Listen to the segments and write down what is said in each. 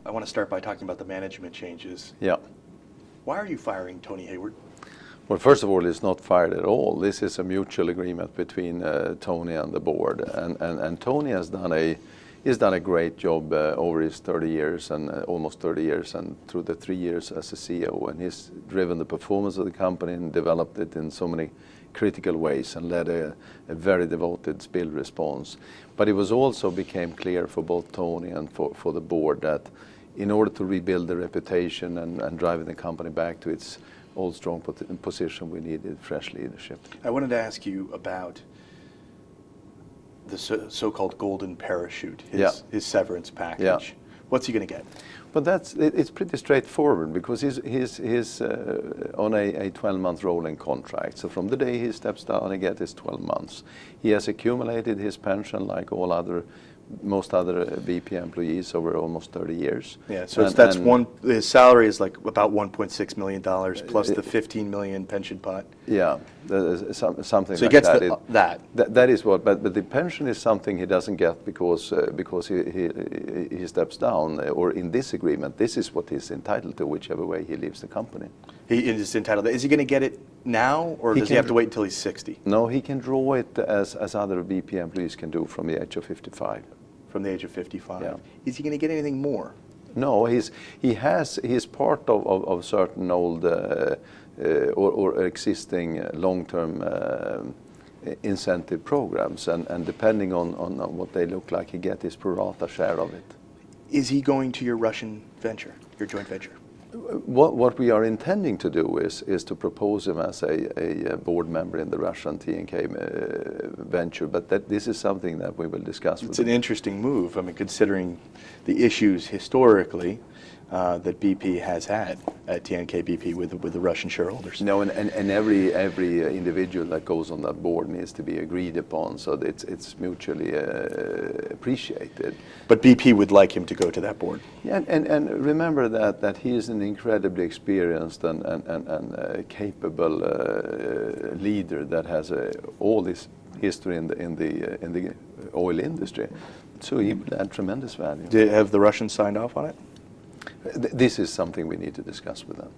I want to start by talking about the management changes. Yeah. Why are you firing Tony Hayward? Well, first of all, it's not fired at all. This is a mutual agreement between Tony and the board, and Tony has done a great job over his 30 years and almost 30 years, and through the 3 years as a CEO, and he's driven the performance of the company and developed it in so many critical ways and led a very devoted spill response. But it was also became clear for both Tony and for the board that in order to rebuild the reputation and driving the company back to its old strong position, we needed fresh leadership. I wanted to ask you about the so-called golden parachute, his severance package. Yeah. What's he going to get? But it's pretty straightforward because he's on a 12-month rolling contract. So from the day he steps down, he gets his 12 months. He has accumulated his pension like most other VP employees over almost 30 years. Yeah, so his salary is like about $1.6 million plus the $15 million pension pot. Yeah, something so he like gets that. That is what, but the pension is something he doesn't get because he steps down, or in this agreement, this is what he's entitled to, whichever way he leaves the company. He is entitled. Is he going to get it now, or does he have to wait until he's 60? No, he can draw it as other VP employees can do from the age of 55. From the age of 55. Yeah. Is he going to get anything more? No, he's part of certain old or existing long-term incentive programs, and depending on what they look like, he gets his pro rata share of it. Is he going to your Russian venture, your joint venture? What we are intending to do is to propose him as a board member in the Russian TNK venture, but this is something that we will discuss with him. It's an interesting move, I mean, considering the issues historically that BP has had at TNK BP with the Russian shareholders. No, and every individual that goes on that board needs to be agreed upon, so that it's mutually appreciated. But BP would like him to go to that board. Yeah, and remember that he is an incredibly experienced and capable leader that has all this history in the oil industry. So he will add tremendous value. Have the Russians signed off on it? This is something we need to discuss with them.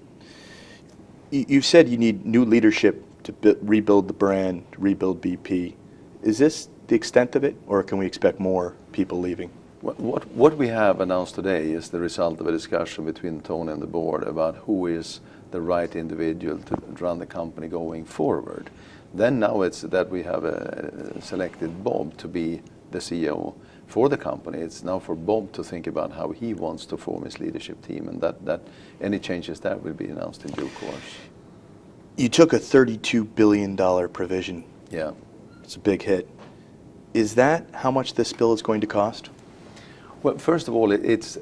You said you need new leadership to rebuild the brand, to rebuild BP. Is this the extent of it, or can we expect more people leaving? What we have announced today is the result of a discussion between Tony and the board about who is the right individual to run the company going forward. Then now it's that we have selected Bob to be the CEO for the company. It's now for Bob to think about how he wants to form his leadership team, and that any changes there will be announced in due course. You took a $32 billion provision. Yeah. It's a big hit. Is that how much this bill is going to cost? Well, first of all, it's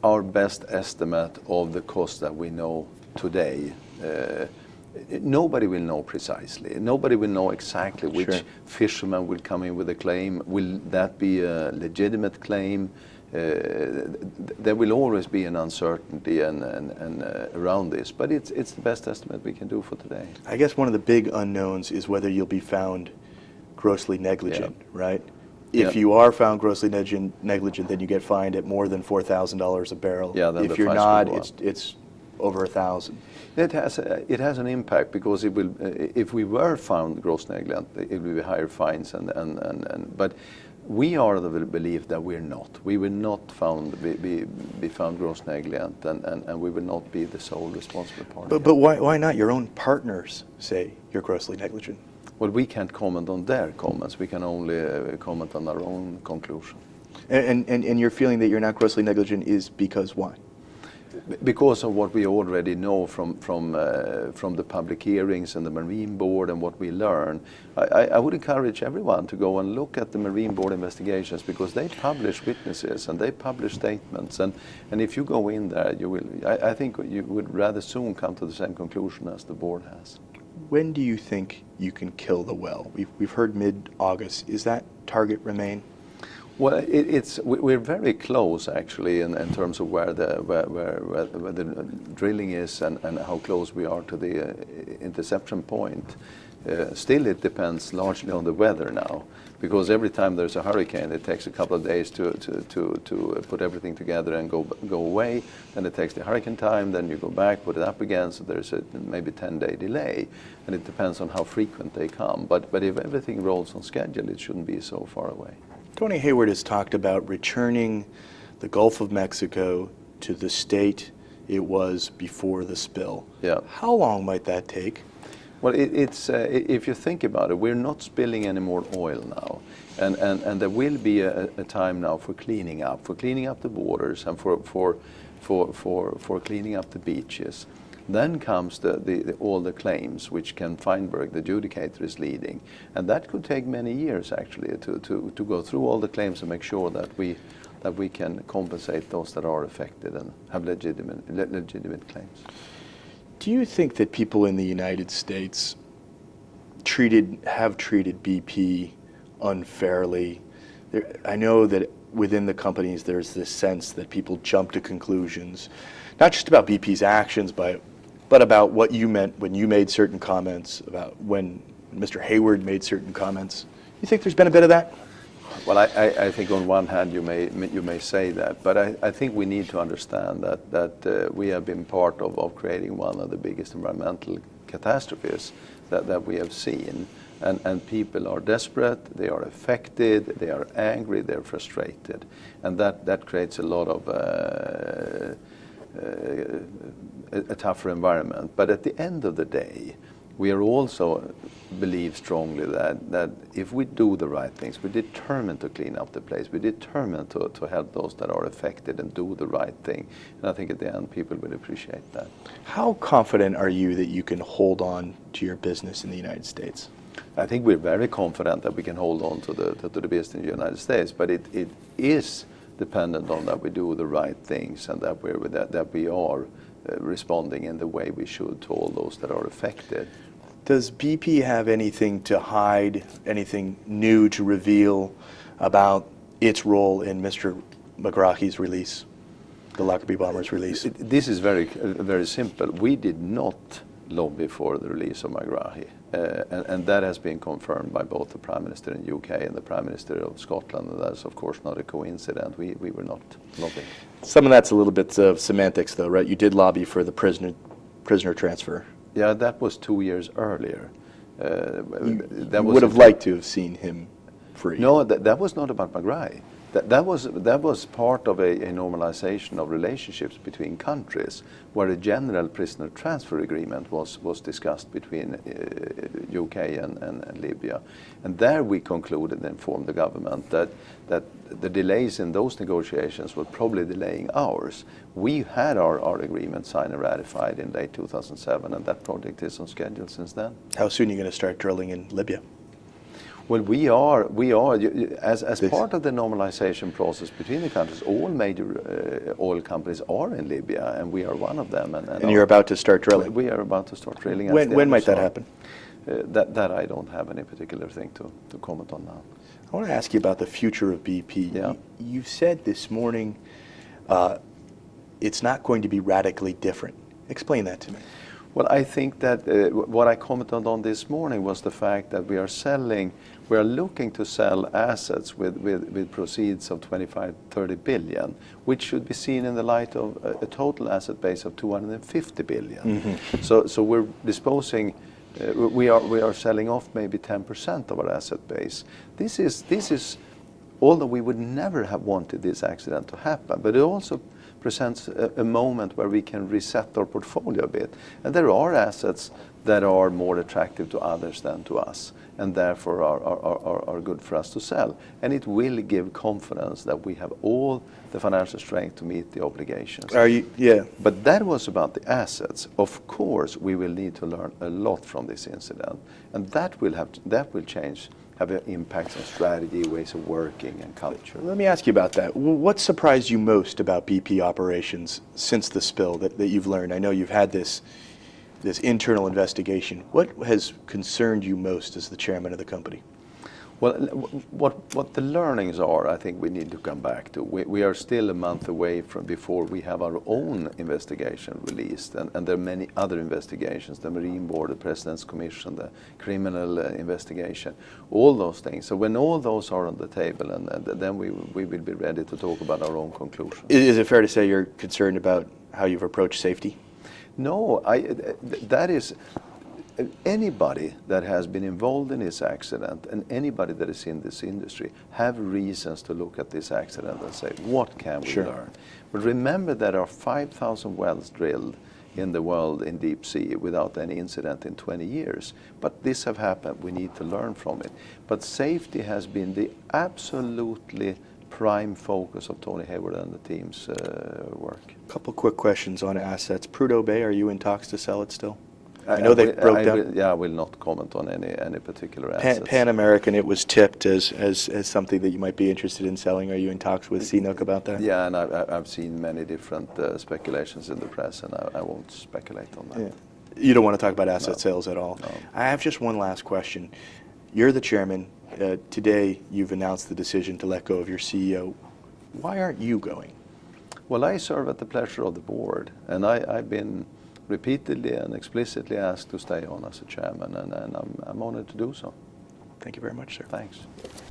our best estimate of the cost that we know today. Nobody will know precisely. Nobody will know exactly which fisherman will come in with a claim. Will that be a legitimate claim? There will always be an uncertainty and around this, but it's the best estimate we can do for today. I guess one of the big unknowns is whether you'll be found grossly negligent, right? If you are found grossly negligent, then you get fined at more than $4,000 a barrel. Yeah, then if you're not, it's over 1,000. It has an impact because it will. If we were found gross negligent, it will be higher fines but we are of the belief that we're not. We will not be found gross negligent, and we will not be the sole responsible party. But why not? Your own partners say you're grossly negligent. Well, we can't comment on their comments. We can only comment on our own conclusion. And your feeling that you're not grossly negligent is because why? Because of what we already know from the public hearings and the Marine Board and what we learn. I would encourage everyone to go and look at the Marine Board investigations, because they publish witnesses and they publish statements, and if you go in there, you will. I think you would rather soon come to the same conclusion as the board has. When do you think you can kill the well? We've heard mid-August. Is that target remain? Well, we're very close actually in terms of where the drilling is and how close we are to the interception point. Still, it depends largely on the weather now, because every time there's a hurricane, it takes a couple of days to put everything together and go away. Then it takes the hurricane time, then you go back, put it up again, so there's a maybe 10-day delay, and it depends on how frequent they come. But if everything rolls on schedule, it shouldn't be so far away. Tony Hayward has talked about returning the Gulf of Mexico to the state it was before the spill. Yeah. How long might that take? Well, if you think about it, we're not spilling any more oil now, and there will be a time now for cleaning up the borders, and for cleaning up the beaches. Then comes all the claims, which Ken Feinberg, the adjudicator, is leading, and that could take many years actually to go through all the claims and make sure that we can compensate those that are affected and have legitimate claims. Do you think that people in the United States have treated BP unfairly? I know that within the companies there's this sense that people jump to conclusions, not just about BP's actions, but about what you meant when you made certain comments, about when Mr. Hayward made certain comments. You think there's been a bit of that? Well, I think on one hand you may say that, but I think we need to understand that we have been part of creating one of the biggest environmental catastrophes that we have seen, and people are desperate, they are affected, they are angry, they're frustrated, and that creates a lot of a tougher environment. But at the end of the day, we are also believe strongly that if we do the right things, we're determined to clean up the place, we're determined to help those that are affected and do the right thing. And I think at the end people will appreciate that. How confident are you that you can hold on to your business in the United States? I think we're very confident that we can hold on to the business in the United States, but it is dependent on that we do the right things and that we are responding in the way we should to all those that are affected. Does BP have anything to hide, anything new to reveal about its role in Mr. McGrahy's release, the Lockerbie bomber's release? This is very simple. We did not lobby for the release of McGrahy, and that has been confirmed by both the Prime Minister in the UK and the Prime Minister of Scotland, and that's of course not a coincidence. We were not lobbying. Some of that's a little bit of semantics though, right? You did lobby for the prisoner transfer. Yeah, that was 2 years earlier. You would have liked to have seen him free. No, that was not about McGrahy. That was part of a normalization of relationships between countries, where a general prisoner transfer agreement was discussed between UK and Libya, and there we concluded and informed the government that the delays in those negotiations were probably delaying ours. We had our agreement signed and ratified in late 2007, and that project is on schedule since then. How soon are you going to start drilling in Libya? Well, we are as part of the normalization process between the countries. All major oil companies are in Libya, and we are one of them. And you're about to start drilling. We are about to start drilling. When might that happen? That I don't have any particular thing to comment on now. I want to ask you about the future of BP. Yeah. You said this morning it's not going to be radically different. Explain that to me. Well, I think that what I commented on this morning was the fact that we are looking to sell assets with proceeds of 25-30 billion, which should be seen in the light of a total asset base of 250 billion. Mm-hmm. So we're disposing. We are selling off maybe 10% of our asset base. This is, although we would never have wanted this accident to happen, but it also presents a moment where we can reset our portfolio a bit. And there are assets that are more attractive to others than to us, and therefore are good for us to sell. And it will give confidence that we have all the financial strength to meet the obligations. Yeah. But that was about the assets. Of course, we will need to learn a lot from this incident, and that will have an impact on strategy, ways of working, and culture. Let me ask you about that. What surprised you most about BP operations since the spill that you've learned? I know you've had this internal investigation. What has concerned you most as the chairman of the company? Well, what the learnings are, I think we need to come back to. We are still a month away from before we have our own investigation released, and there are many other investigations, the Marine Board, the President's Commission, the criminal investigation, all those things. So when all those are on the table, and then we will be ready to talk about our own conclusions. Is it fair to say you're concerned about how you've approached safety? No, that is... Anybody that has been involved in this accident and anybody that is in this industry have reasons to look at this accident and say, what can we learn? But remember there are 5,000 wells drilled in the world in deep sea without any incident in 20 years. But this have happened, we need to learn from it. But safety has been the absolutely prime focus of Tony Hayward and the team's work. A couple quick questions on assets. Prudhoe Bay, are you in talks to sell it still? I know they broke down. I will not comment on any particular assets. Pan American, it was tipped as something that you might be interested in selling. Are you in talks with CNOOC about that? Yeah, and I've seen many different speculations in the press, and I won't speculate on that. Yeah. You don't want to talk about asset sales at all? No. I have just one last question. You're the chairman. Today, you've announced the decision to let go of your CEO. Why aren't you going? Well, I serve at the pleasure of the board, and I've been repeatedly and explicitly asked to stay on as a chairman, and I'm honored to do so. Thank you very much, sir. Thanks.